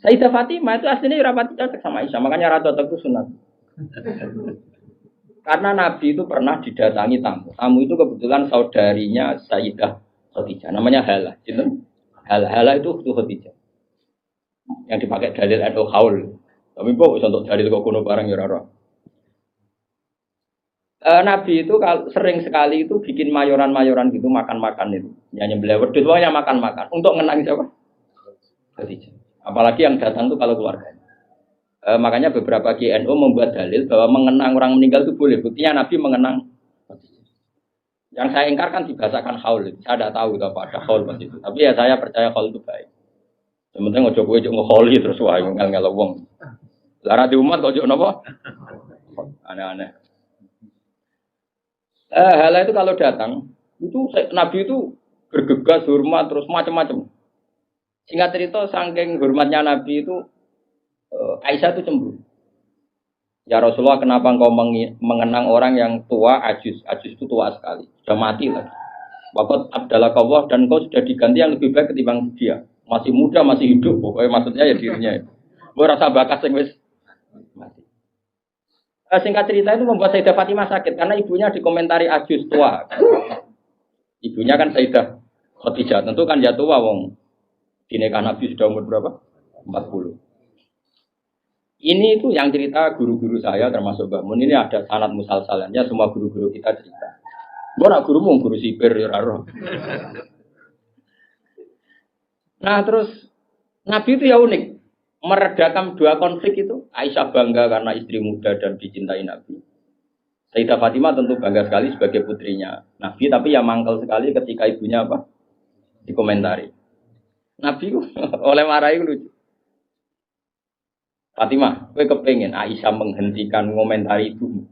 Sayyidah Fatimah itu aslinya rapati cocok sama Aisyah, makanya rata cocok itu sunat. Karena Nabi itu pernah didatangi tamu. Tamu itu kebetulan saudarinya Sayyidah Khadijah, namanya Halah. Gitu? Halah itu Khadijah. Yang dipakai dalil atau haul. Tapi kok untuk dalil kok kuno barang ya rara. Nabi itu sering sekali itu bikin mayoran-mayoran gitu makan-makan itu. Nyanyi beliau wedhus semuanya makan-makan untuk ngenang siapa? Khadijah. Apalagi yang datang itu kalau keluarga. Makanya beberapa GNU membuat dalil bahwa mengenang orang meninggal itu boleh. Buktinya Nabi mengenang. Yang saya ingkar kan dibahasakan haul. Saya tidak tahu apa ada haul pas itu. Tapi ya saya percaya haul itu baik. Sementara ngojo kowe ngeholi terus wae ngel-ngel wong. Lara di umat kok ojo napa? Aneh-aneh. Hal itu kalau datang itu Nabi itu bergegas hormat terus macam-macam. Singkat cerita saking hormatnya Nabi itu Aisyah itu cemburu. Ya Rasulullah, kenapa engkau mengenang orang yang tua, ajus itu tua sekali, sudah mati lagi. Waqat abdalakallah dan engkau sudah diganti yang lebih baik ketimbang dia. Masih muda, masih hidup, pokoknya maksudnya ya dirinya. Gue rasa bakas yang wis mati. Singkat cerita itu membuat Sayyidah Fatimah sakit karena ibunya dikomentari ajus tua. Ibunya kan Sayyidah Khadijah, tentu kan ya tua wong. Dinikah Nabi sudah umur berapa? 40. Ini itu yang cerita guru-guru saya termasuk Mbak Mun. Ini ada sanad musalsalannya, semua guru-guru kita cerita. Gue nak guru sipir ya raro. Nah terus Nabi itu ya unik, meredakan dua konflik itu. Aisyah bangga karena istri muda dan dicintai Nabi. Sayyidah Fatimah tentu bangga sekali sebagai putrinya Nabi, tapi ya mangkel sekali ketika ibunya apa? Dikomentari. Nabi oleh marahi lucu. Fatimah, kowe kepengin Aisyah menghentikan komentari ibu.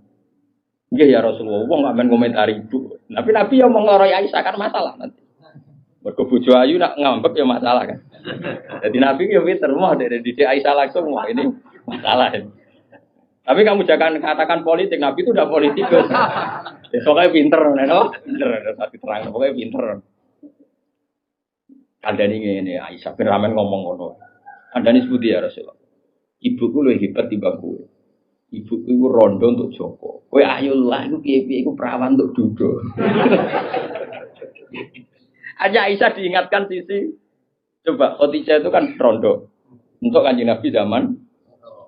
Nggih ya Rasulullah, wong gak men komentari ibu. Tapi Nabi yang mengloroi Aisyah kan masalah nanti. Mergo bojo ayu nak ngambek ya masalah kan. Jadi Nabi yo pinter mah dari didik Aisyah langsung wah ini masalah. Tapi kamu jangan katakan politik, Nabi itu udah politikus. Pokoknya pinter, no? Pinter, tapi terang, pokoknya pinter. Kandani ini Aisyah bin Ramen ngomong ngono. Kandani sebuti ya Rasulullah. Ibuku lebih hebat timbang kowe. Ibuku itu rondo untuk Joko. Kowe ayolah iku piye-piye iku perawan untuk Dudo. Aja Aisyah diingatkan sisi. Coba Khadijah itu kan rondo untuk Kanjeng Nabi zaman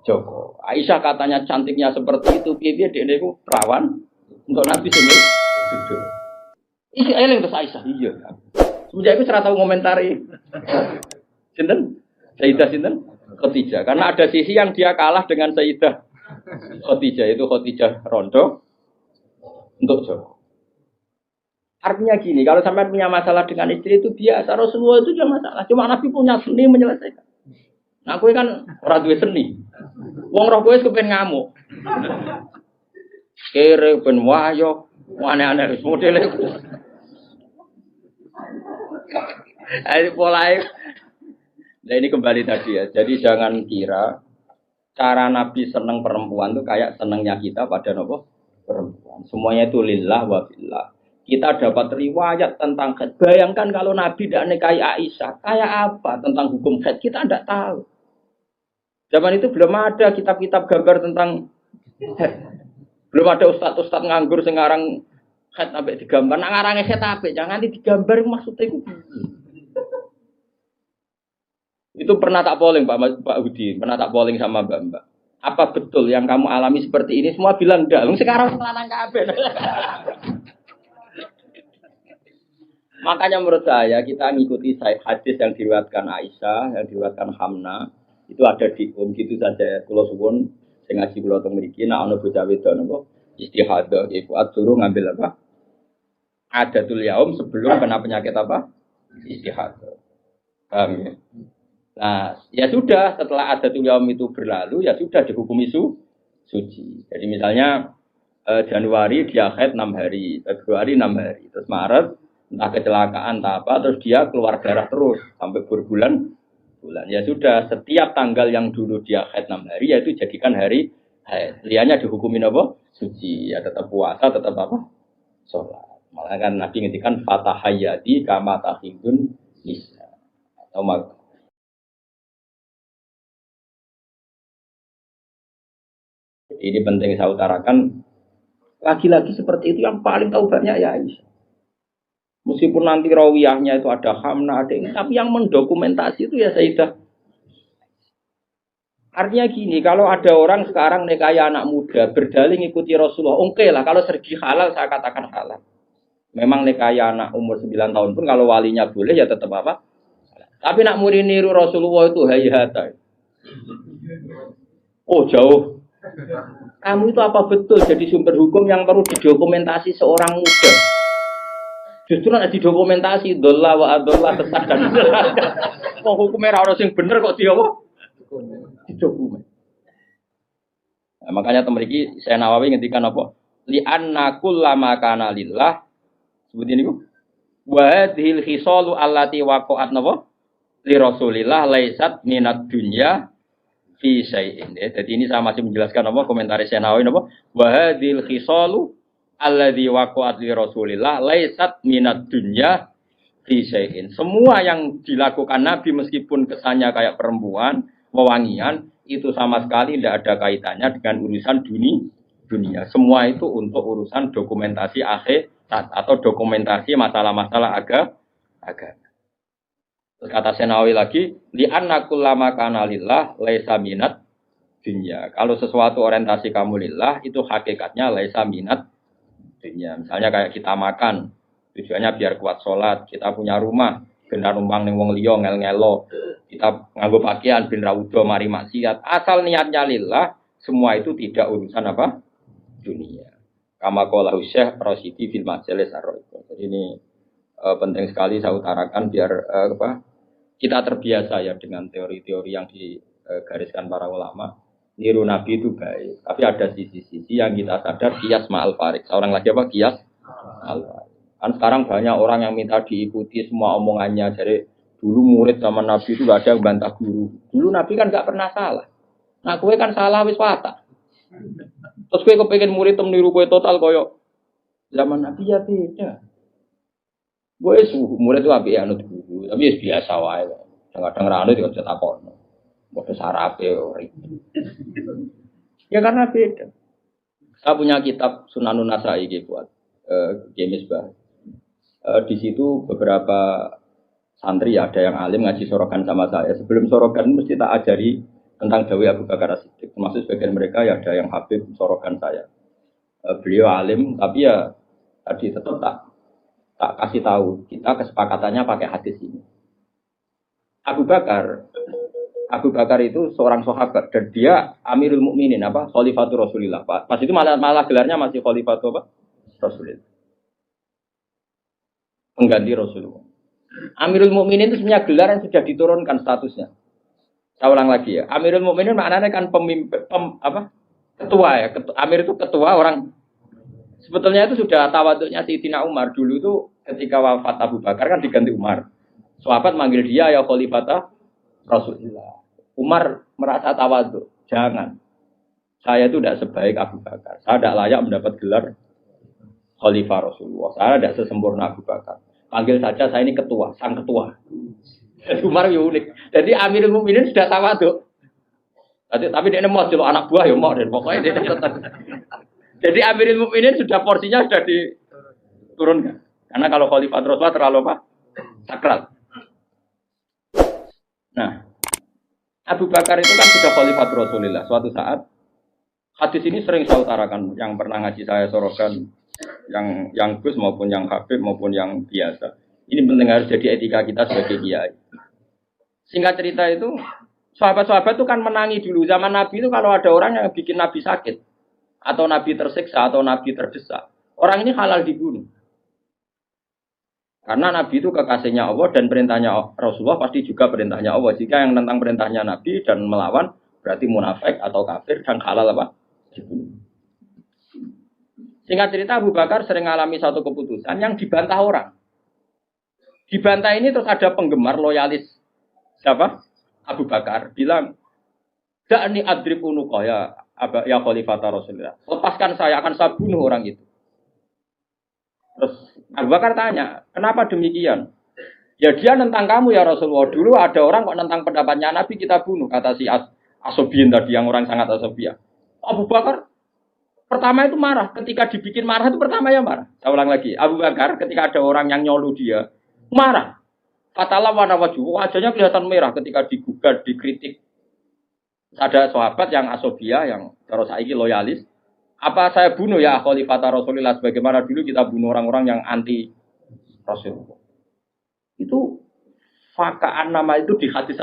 Joko. Aisyah katanya cantiknya seperti itu, piye-piye dekne iku perawan untuk Nabi sendiri. Dudo. Iki eling terus Aisyah. Iya. Semenjak itu serah tahu komentari. Sinten? Sayyidah sinten? Khadijah. Karena ada sisi yang dia kalah dengan Sayyidah Khadijah, itu Khadijah rondo untuk Joko. Artinya gini, kalau sampai punya masalah dengan istri itu biasa, Rasulullah itu juga masalah. Cuma Nabi punya seni menyelesaikan. Nah, aku kan orang duwe seni. Wong roh kowe kepen ngamuk. Kere ben wayo, aneh-aneh modele. Ini polanya. Nah ini kembali tadi ya. Jadi jangan kira cara Nabi senang perempuan itu kayak senangnya kita pada nopo perempuan. Semuanya itu lillah wa fillah. Kita dapat riwayat tentang haid. Bayangkan kalau Nabi tidak nikahi Aisyah, kayak apa tentang hukum haid kita tidak tahu. Zaman itu belum ada kitab-kitab gambar tentang haid. Belum ada ustaz-ustaz nganggur sekarang haid sampai digambar. Nak ngarang haid apa? Jangan digambar maksudnya itu. Itu pernah tak polling Pak Hudi, pernah tak polling sama Mbak. Apa betul yang kamu alami seperti ini? Semua bilang enggak. Sekarang selanang kabeh. Makanya menurut saya kita ngikuti hadis yang diriwayatkan Aisyah, yang diriwayatkan Hamna, itu ada di gitu saja. Kula suwun sing ngaji kula teng mriki nek ana bocah wedok napa istihadah iku suruh ngambil apa? Adatul yaum sebelum kena penyakit apa? Istihadah. Paham ya? Nah, ya sudah setelah adatul yaum itu berlalu ya sudah dihukumi suci. Jadi misalnya Januari dia haid 6 hari, Februari 6 hari, terus Maret entah kecelakaan entah apa, terus dia keluar darah terus sampai berbulan-bulan. Ya sudah, setiap tanggal yang dulu dia haid 6 hari yaitu jadikan hari haid. Liannya dihukumin apa? Suci. Ya tetap puasa, tetap apa? Sholat. Malah kan Nabi ngintikan fatahayati kama tahidun nisa. Atau ini penting saya utarakan. Lagi-lagi seperti itu yang paling tahu banyak ya Aisyah. Meskipun nanti rawiyahnya itu ada Hamna, ada ini, tapi yang mendokumentasi itu ya Sayyidah. Artinya gini, kalau ada orang sekarang nikahi anak muda, berdalih ikuti Rasulullah, oke lah, kalau segi halal saya katakan halal. Memang nikahi anak umur 9 tahun pun kalau walinya boleh ya tetap apa? Tapi nak murid niru Rasulullah itu hayata. Oh jauh. Kamu itu apa betul jadi sumber hukum yang perlu didokumentasi seorang muda? Justru nanti didokumentasi dolla wa adolla sesat dan mau hukumnya harus yang bener kok dia kok didokumen. Nah, makanya temeriki saya Nawawi ngendikan apa? Li anna kullama kana lillah sebutin niku. Wa hadhil khisalu allati waqa'at napa? Li Rasulillah laisat minad dunya fi syai'in. Jadi ini saya masih menjelaskan apa komentar saya Nawawi napa? Wa hadhil khisalu alladzi waqa'at li Rasulillah laisat minad dunya fi syai'in. Semua yang dilakukan Nabi meskipun kesannya kayak perempuan, wewangian, itu sama sekali tidak ada kaitannya dengan urusan dunia. Semua itu untuk urusan dokumentasi akhirat atau dokumentasi masalah-masalah agama. Terus kata Senawi lagi, li anna kullama kana lillah laisa minat dunya. Kalau sesuatu orientasi kamu lillah itu hakikatnya laisa minat dunya. Misalnya kayak kita makan, tujuannya biar kuat sholat, kita punya rumah, benar numpang ning wong liya ngel-ngelo, kita nganggo pakaian ben ra udo mari maksiat. Asal niatnya lillah, semua itu tidak urusan apa? Dunia. Kama qala Syekh Rasyidi fil Majalis Ar-Ra'iqah. Jadi ini penting sekali saya utarakan biar kita terbiasa ya dengan teori-teori yang digariskan para ulama. Niru Nabi itu baik, tapi ada sisi-sisi yang kita sadar kias ma'al farik. Seorang lagi apa? Kias ma'al farik. Kan sekarang banyak orang yang minta diikuti semua omongannya. Jadi dulu murid zaman Nabi itu gak ada yang bantah guru. Dulu Nabi kan gak pernah salah. Nah kue kan salah wis watak. Terus kue kepengen murid meniru kue total koyo zaman Nabi ya beda. Gue murid itu api anut guru, tapi biasa wae. Kadang-kadang rano juga bisa takon. Bodoh sarape ribet. Ya karena beda. Saya punya kitab Sunanun Nasa'i buat James Bah. Di situ beberapa santri ada yang alim ngaji sorogan sama saya. Sebelum sorogan mesti tak ajari tentang Dawi Abu Bakar As-Siddiq. Termasuk sebagian mereka ya ada yang habib sorogan saya. Beliau alim, tapi ya tadi tetap tak kasih tahu. Kita kesepakatannya pakai hadis ini. Abu Bakar itu seorang sahabat dan dia Amirul Mukminin Khalifatul Rasulillah. Pas itu malah gelarnya masih Khalifatul Rasulillah. Pengganti Rasulullah. Amirul Mukminin itu sebenarnya gelar yang sudah diturunkan statusnya. Saya ulang lagi ya. Amirul Mukminin maknanya kan pemimpin ketua ya. Amir itu ketua orang. Sebetulnya itu sudah tawaduknya Sayyidina Umar dulu itu ketika wafat Abu Bakar kan diganti Umar. Sahabat manggil dia ya Khalifatah Rasulullah. Umar merasa tawaduk. Jangan. Saya itu tidak sebaik Abu Bakar. Saya tidak layak mendapat gelar Khalifah Rasulullah. Saya tidak sesempurna Abu Bakar. Panggil saja saya ini ketua, sang ketua. Umar ya unik. Jadi Amirul Mukminin sudah tawaduk. Tapi dia mau celok anak buah ya mau dan pokoknya dia tetap. Jadi Amirul Mukminin sudah porsinya sudah diturunkan. Karena kalau Khalifah Rasulullah terlalu sakral. Nah, Abu Bakar itu kan sudah Khalifah Rasulullah. Suatu saat hadis ini sering saya utarakan yang pernah ngaji saya sorokan yang Gus maupun yang Habib maupun yang biasa. Ini penting harus jadi etika kita sebagai kiai. Singkat cerita itu sahabat-sahabat itu kan menangi dulu zaman Nabi itu kalau ada orang yang bikin Nabi sakit atau Nabi tersiksa atau Nabi terdesak, orang ini halal dibunuh. Karena Nabi itu kekasihnya Allah dan perintahnya Rasulullah pasti juga perintahnya Allah. Jika yang tentang perintahnya Nabi dan melawan berarti munafik atau kafir dan halal apa? Dibunuh. Singkat cerita Abu Bakar sering mengalami satu keputusan yang dibantah orang. Dibantah ini terus ada penggemar loyalis siapa? Abu Bakar bilang, "Da'ni adrib unuqa ya khalifata Rasulullah. Lepaskan saya akan saya bunuh orang itu." Terus Abu Bakar tanya, "Kenapa demikian?" "Ya dia nentang kamu ya Rasulullah. Dulu ada orang kok nentang pendapatnya Nabi kita bunuh," kata si Asobiyin tadi yang orang sangat asobia. Abu Bakar pertama itu marah, ketika dibikin marah itu pertama ya marah. Saya ulang lagi, Abu Bakar ketika ada orang yang nyolu dia, marah. Fatalah warna wajahnya kelihatan merah ketika digugat, dikritik. Ada sahabat yang asobia, yang terus saiki loyalis. Apa saya bunuh ya khalifata Rasulullah sebagaimana dulu kita bunuh orang-orang yang anti Rasulullah. Itu fakaan nama itu di hadis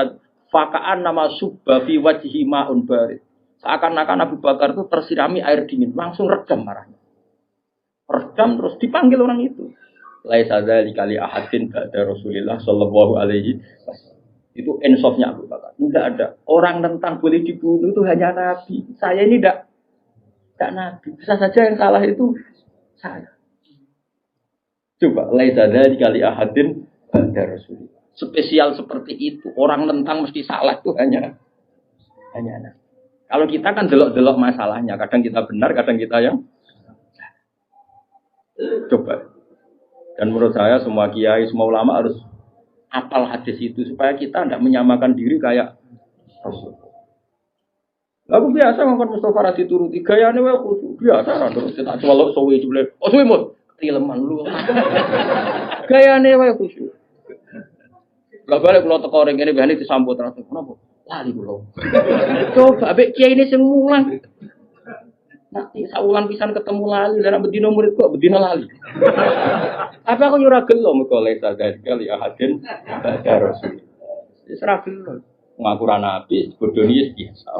fakaan nama subba fi wajhi ma'un barid. Seakan-akan Abu Bakar itu tersirami air dingin, langsung redam marahnya. Redam terus dipanggil orang itu. Laisa dzalika li ahadin ba'da Rasulillah sallallahu alaihi wasallam. Itu insafnya Abu Bakar. Tidak ada orang tentang boleh dibunuh itu hanya Nabi. Saya ini tidak Nabi. Bisa saja yang salah itu saya. Coba laisa dzalika li ahadin ba'da Rasulillah. Spesial seperti itu. Orang tentang mesti salah itu hanya Nabi. Kalau kita kan delok-delok masalahnya, kadang kita benar, kadang kita yang coba. Dan menurut saya semua kiai, semua ulama harus hafal hadis itu supaya kita tidak menyamakan diri kayak Rasulullah. Aku biasa ngomong Mustafa Radhi turuti gayane wae khusyuk biasa ra terus tak celok suwe jule. Oh suwe mut, tileman lu. Gayane wae khusyuk. Gak balik kula teko ring kene bahane disambut terus. Kenapa? Lali kula. Coba mbek kiai ini sing mulang. Nanti saulan pisan ketemu lali, lan bedino murid kok bedino lali. Tapi aku yo ora gelo meko lesa dari kali ahadin ada Rasul. Wis ora gelo. Ngaku ra nabi, bodoni biasa.